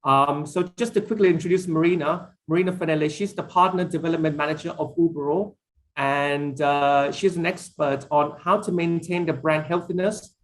So just to quickly introduce Marina Fanelli, she's the Partner Development Manager of Uberall, and she's an expert on how to maintain the brand healthiness,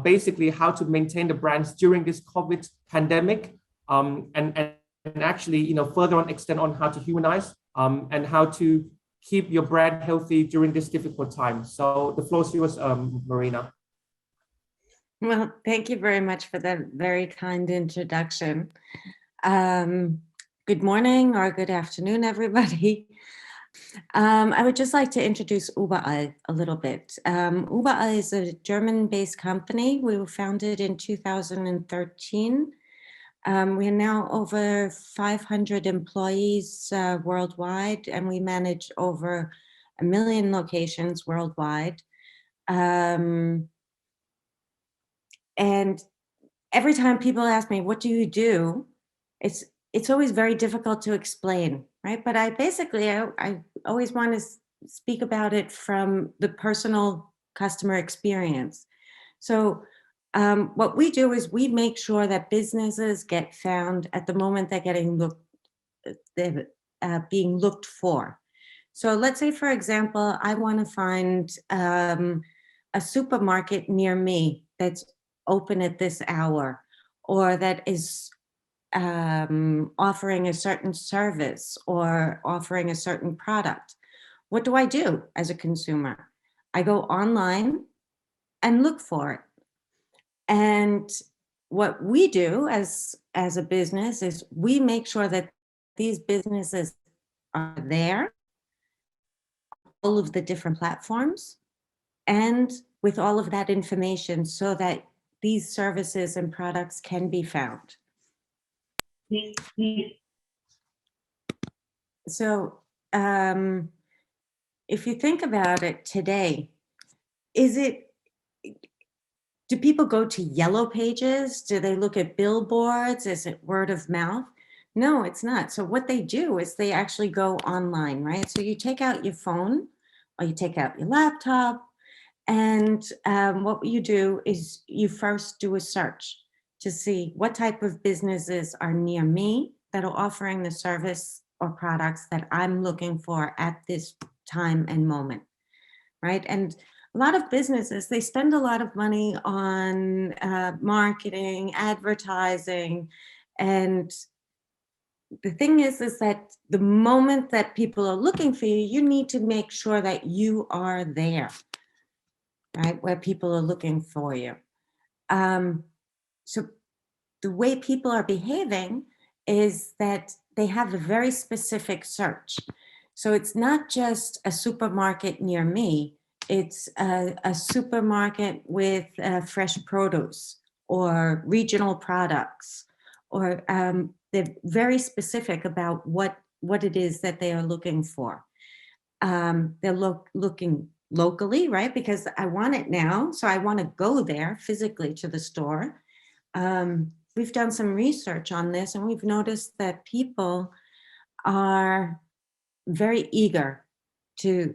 basically how to maintain the brands during this COVID pandemic, and actually, further on extend on how to humanize and how to keep your brand healthy during this difficult time. So the floor is yours, Marina. Well, thank you very much for that very kind introduction. Good morning or good afternoon, everybody. I would just like to introduce Uberall a little bit. Uberall is a German-based company. We were founded in 2013. We are now over 500 employees worldwide, and we manage over 1 million locations worldwide. And every time people ask me, what do you do? It's always very difficult to explain, right? But I always want to speak about it from the personal customer experience. So what we do is we make sure that businesses get found at the moment they're being looked for. So let's say, for example, I want to find a supermarket near me that's open at this hour, or that is offering a certain service or offering a certain product. What do I do as a consumer? I go online and look for it. And what we do as a business is we make sure that these businesses are there, all of the different platforms, and with all of that information so that these services and products can be found. So if you think about it today, do people go to yellow pages? Do they look at billboards? Is it word of mouth? No, it's not. So what they do is they actually go online, right? So you take out your phone or you take out your laptop, and what you do is you first do a search to see what type of businesses are near me that are offering the service or products that I'm looking for at this time and moment, right? And a lot of businesses, they spend a lot of money on marketing, advertising, and the thing is that the moment that people are looking for you, you need to make sure that you are there, right, where people are looking for you. So the way people are behaving is that they have a very specific search. So it's not just a supermarket near me, it's a supermarket with fresh produce or regional products, or they're very specific about what it is that they are looking for. They're looking locally, right? Because I want it now, so I want to go there physically to the store. We've done some research on this, and we've noticed that people are very eager to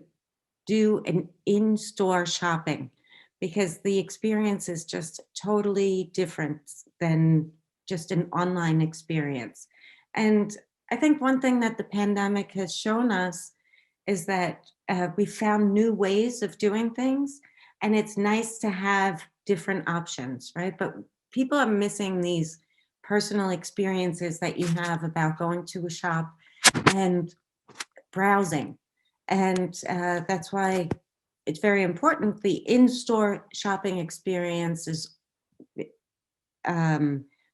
do an in-store shopping because the experience is just totally different than just an online experience. And I think one thing that the pandemic has shown us is that we found new ways of doing things, and it's nice to have different options, right? But people are missing these personal experiences that you have about going to a shop and browsing. And that's why it's very important. The in-store shopping experience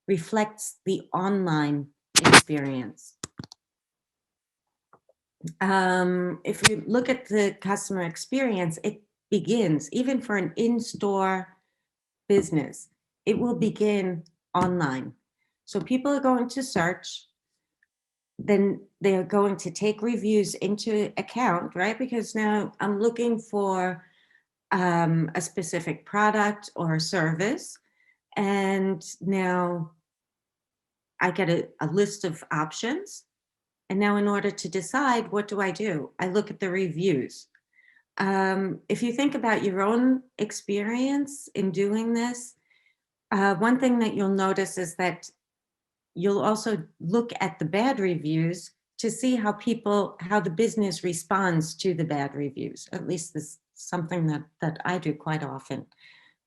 reflects the online experience. If you look at the customer experience, it begins, even for an in-store business, it will begin online. So people are going to search, then they're going to take reviews into account, right? Because now I'm looking for a specific product or a service, and now I get a list of options. And now in order to decide, what do? I look at the reviews. If you think about your own experience in doing this, one thing that you'll notice is that you'll also look at the bad reviews to see how the business responds to the bad reviews. At least this is something that I do quite often,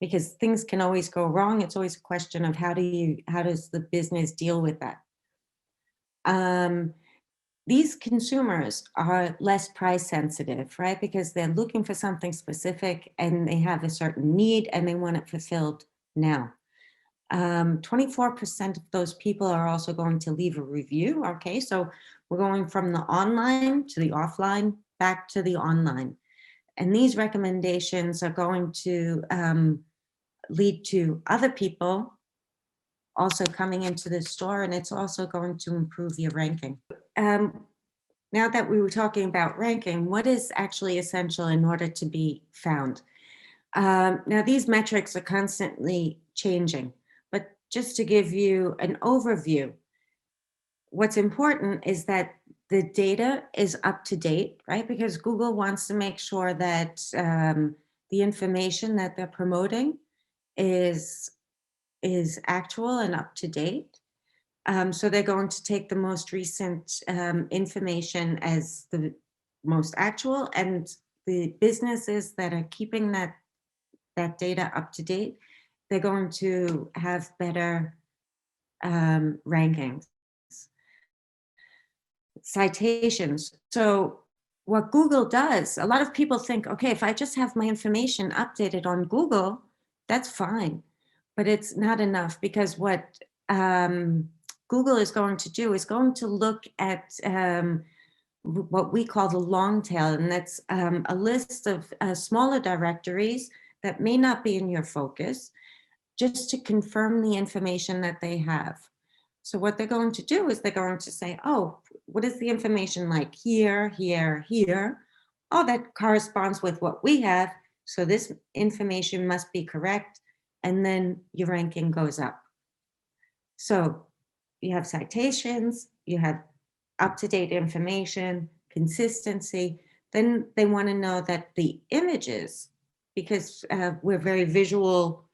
because things can always go wrong. It's always a question of how does the business deal with that? These consumers are less price sensitive, right? Because they're looking for something specific and they have a certain need and they want it fulfilled now. 24% of those people are also going to leave a review. Okay, so we're going from the online to the offline, back to the online. And these recommendations are going to lead to other people also coming into the store, and it's also going to improve your ranking. Now that we were talking about ranking, what is actually essential in order to be found? Now, these metrics are constantly changing, but just to give you an overview, what's important is that the data is up to date, right? Because Google wants to make sure that the information that they're promoting is actual and up to date. So they're going to take the most recent information as the most actual, and the businesses that are keeping that data up to date, they're going to have better rankings. Citations. So what Google does, a lot of people think, okay, if I just have my information updated on Google, that's fine. But it's not enough, because what Google is going to do is going to look at what we call the long tail, and that's a list of smaller directories that may not be in your focus, just to confirm the information that they have. So what they're going to do is they're going to say, oh, what is the information like here, here, here? Oh, that corresponds with what we have, so this information must be correct, and then your ranking goes up. So you have citations, you have up-to-date information, consistency. Then they want to know that the images, because we're very visual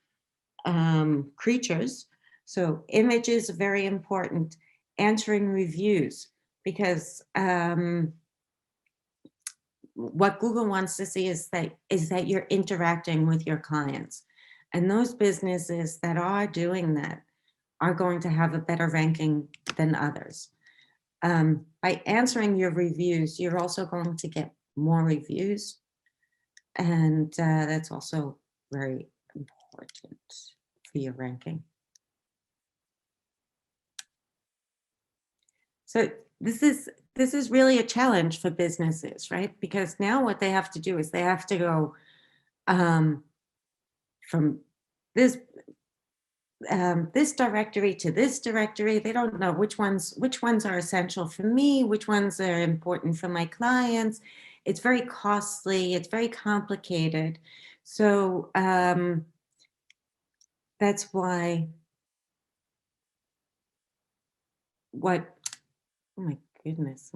creatures, so images are very important. Answering reviews, because what Google wants to see is that you're interacting with your clients, and those businesses that are doing that are going to have a better ranking than others. By answering your reviews, you're also going to get more reviews, and that's also very important for your ranking. So this is really a challenge for businesses, right? Because now what they have to do is they have to go from this directory to this directory. They don't know which ones are essential for me, which ones are important for my clients. It's very costly, it's very complicated. So that's why oh my goodness,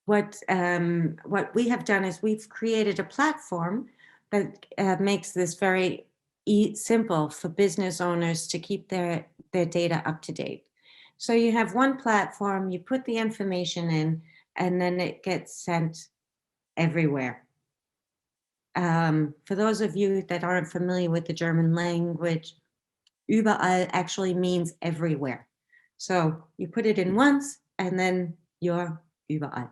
what we have done is we've created a platform that makes this very simple for business owners to keep their data up to date. So you have one platform, you put the information in, and then it gets sent everywhere. For those of you that aren't familiar with the German language, Uberall actually means everywhere. So you put it in once, and then you're überall.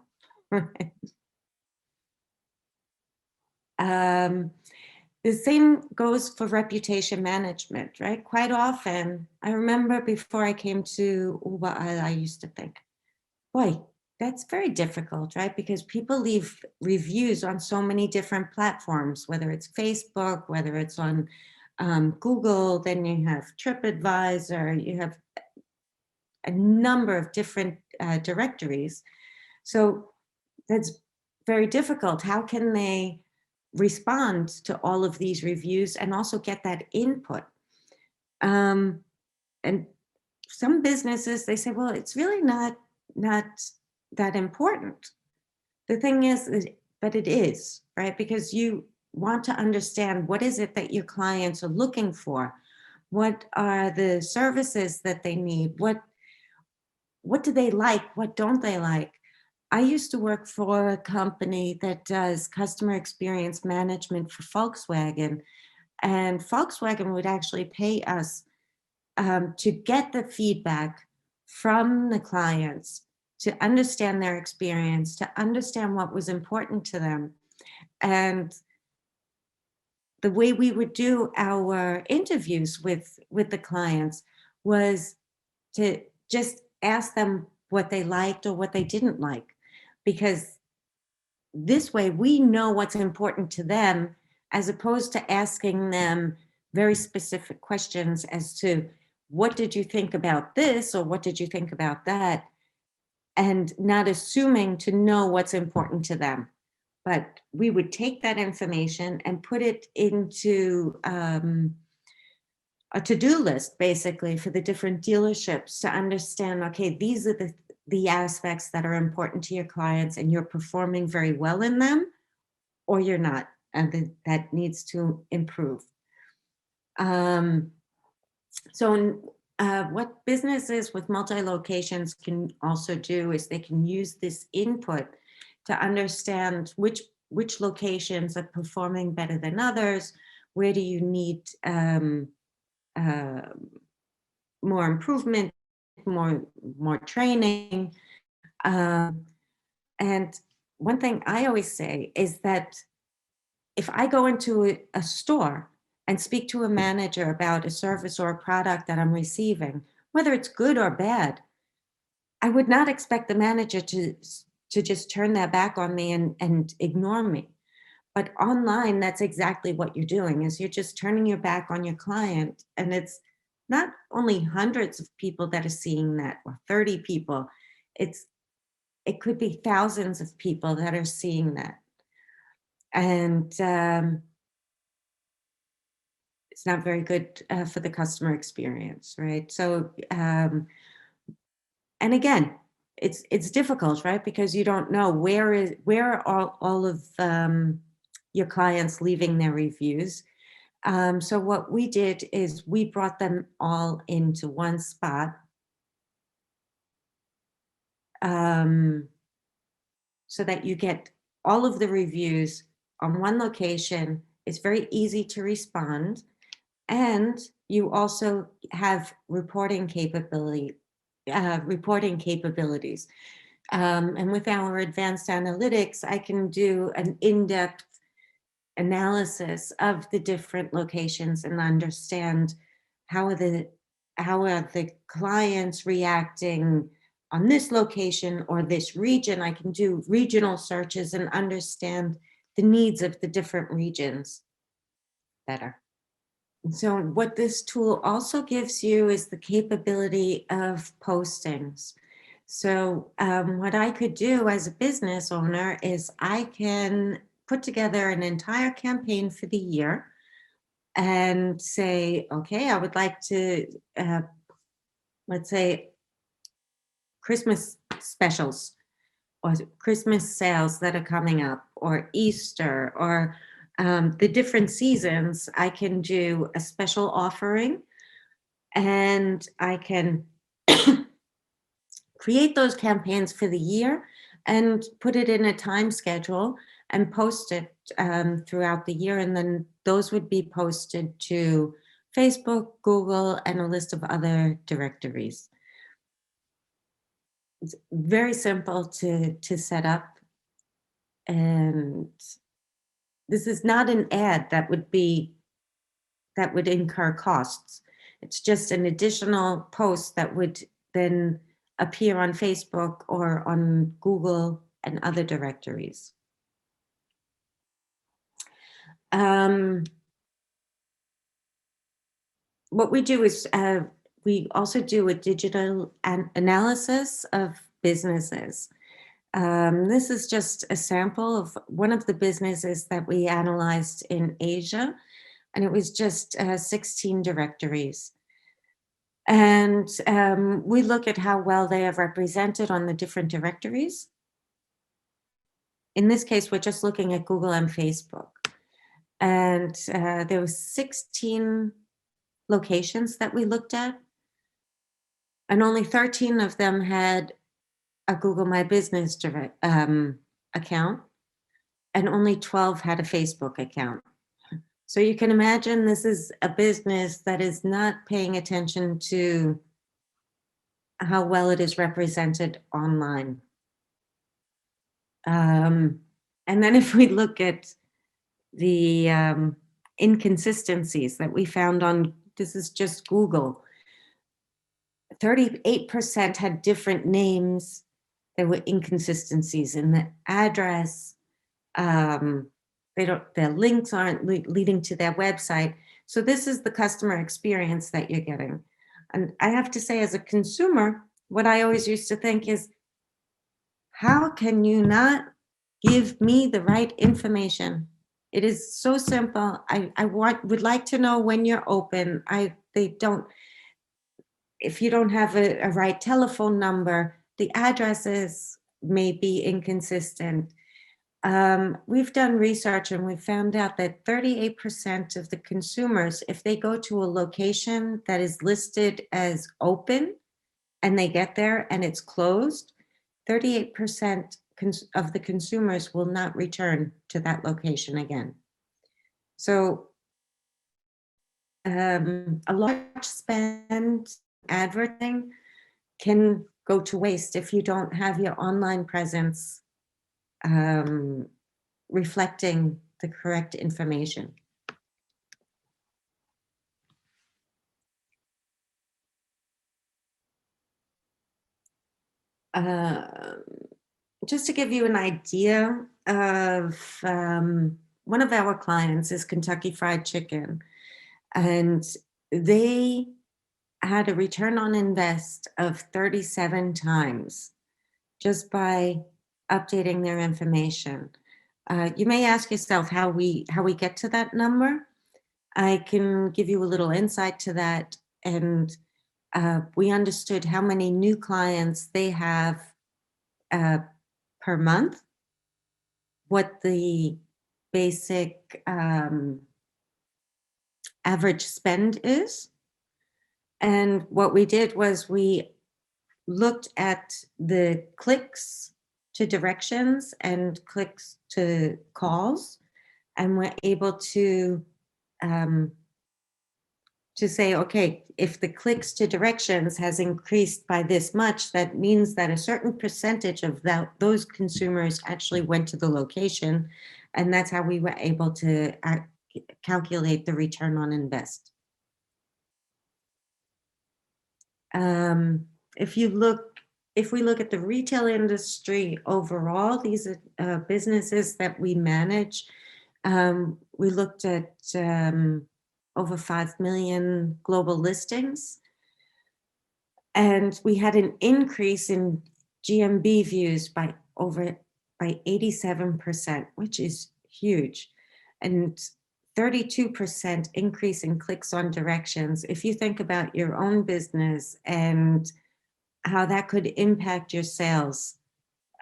The same goes for reputation management, right? Quite often, I remember before I came to Uberall, I used to think, boy, that's very difficult, right? Because people leave reviews on so many different platforms, whether it's Facebook, whether it's on Google, then you have TripAdvisor, you have a number of different directories. So that's very difficult. How can they respond to all of these reviews and also get that input? And some businesses, they say, well, it's really not that important. The thing is, but it is, right? Because you want to understand what is it that your clients are looking for. What are the services that they need? What do they like? What don't they like? I used to work for a company that does customer experience management for Volkswagen, and Volkswagen would actually pay us to get the feedback from the clients, to understand their experience, to understand what was important to them. And the way we would do our interviews with the clients was to just ask them what they liked or what they didn't like, because this way we know what's important to them, as opposed to asking them very specific questions as to what did you think about this or what did you think about that, and not assuming to know what's important to them. But we would take that information and put it into a to-do list, basically, for the different dealerships to understand, okay, these are the aspects that are important to your clients, and you're performing very well in them, or you're not, and that needs to improve. What businesses with multi-locations can also do is they can use this input to understand which locations are performing better than others, where do you need more improvement, more training. And one thing I always say is that if I go into a store and speak to a manager about a service or a product that I'm receiving, whether it's good or bad, I would not expect the manager to just turn their back on me and ignore me. But online, that's exactly what you're doing, is you're just turning your back on your client. And it's not only hundreds of people that are seeing that, or 30 people, it could be thousands of people that are seeing that. And it's not very good for the customer experience, right? So, and again, it's difficult, right? Because you don't know where are all of your clients leaving their reviews. So what we did is we brought them all into one spot, so that you get all of the reviews on one location. It's very easy to respond, and you also have reporting capabilities. And with our advanced analytics, I can do an in-depth analysis of the different locations and understand how are the clients reacting on this location or this region. I can do regional searches and understand the needs of the different regions better. So what this tool also gives you is the capability of postings. So what I could do as a business owner is I can put together an entire campaign for the year and say, okay, I would like to, let's say, Christmas specials or Christmas sales that are coming up, or Easter, or the different seasons. I can do a special offering, and I can create those campaigns for the year and put it in a time schedule and post it throughout the year. And then those would be posted to Facebook, Google, and a list of other directories. It's very simple to set up. And this is not an ad that would incur costs. It's just an additional post that would then appear on Facebook or on Google and other directories. What we do is we also do a digital analysis of businesses. This is just a sample of one of the businesses that we analyzed in Asia, and it was just 16 directories. And we look at how well they are represented on the different directories. In this case, we're just looking at Google and Facebook. And there were 16 locations that we looked at, and only 13 of them had a Google My Business account, and only 12 had a Facebook account. So you can imagine this is a business that is not paying attention to how well it is represented online. And then if we look at the inconsistencies that we found on, this is just Google, 38% had different names. There were inconsistencies in the address. Their links aren't leading to their website. So this is the customer experience that you're getting. And I have to say, as a consumer, what I always used to think is, how can you not give me the right information? It is so simple. I would like to know when you're open. If you don't have a right telephone number, the addresses may be inconsistent. We've done research and we found out that 38% of the consumers, if they go to a location that is listed as open and they get there and it's closed, 38% of the consumers will not return to that location again. So a large spend advertising can go to waste if you don't have your online presence reflecting the correct information. Just to give you an idea of one of our clients is Kentucky Fried Chicken, and they had a return on invest of 37 times just by updating their information. You may ask yourself how we get to that number. I can give you a little insight to that, and we understood how many new clients they have per month, what the basic average spend is. And what we did was we looked at the clicks to directions and clicks to calls, and we're able to say, okay, if the clicks to directions has increased by this much, that means that a certain percentage of those consumers actually went to the location, and that's how we were able to calculate the return on invest. If we look at the retail industry overall, these are businesses that we manage. We looked at over 5 million global listings, and we had an increase in GMB views by 87%, which is huge, and 32% increase in clicks on directions. If you think about your own business and how that could impact your sales,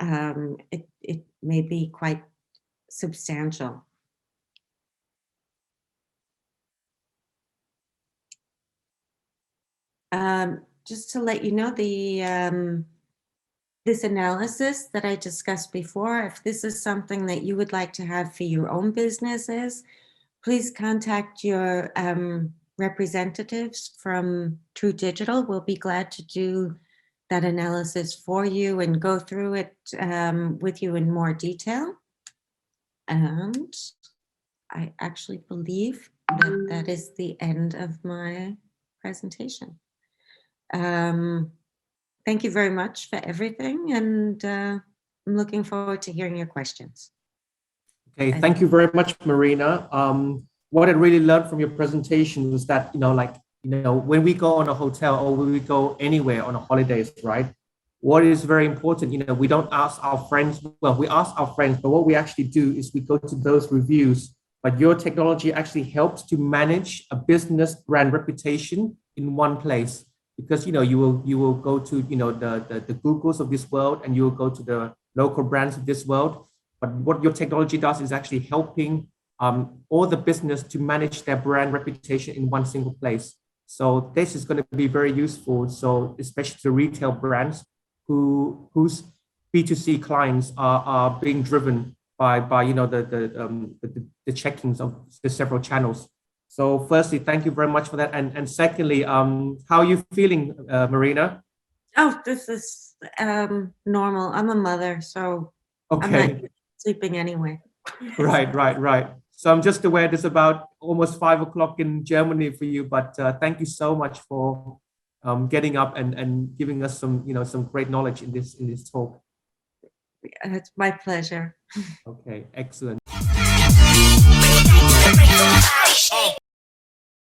it may be quite substantial. Just to let you know, this analysis that I discussed before, if this is something that you would like to have for your own businesses, please contact your representatives from True Digital. We'll be glad to do that analysis for you and go through it with you in more detail. And I actually believe that that is the end of my presentation. Thank you very much for everything, and I'm looking forward to hearing your questions. Okay, thank you very much, Marina. What I really learned from your presentation was that, when we go on a hotel or when we go anywhere on a holidays, right? What is very important, we don't ask our friends, well, we ask our friends, but what we actually do is we go to those reviews. But your technology actually helps to manage a business brand reputation in one place, because you will go to the Googles of this world, and you will go to the local brands of this world. But what your technology does is actually helping all the business to manage their brand reputation in one single place. So this is going to be very useful. So especially to retail brands whose B2C clients are being driven by the checkings of the several channels. So firstly, thank you very much for that. And secondly, how are you feeling, Marina? Oh, this is normal. I'm a mother, so Okay. I'm not sleeping anyway. Right. So I'm just aware it's about almost 5 o'clock in Germany for you, but thank you so much for getting up and giving us some great knowledge in this talk. It's my pleasure. Okay, excellent.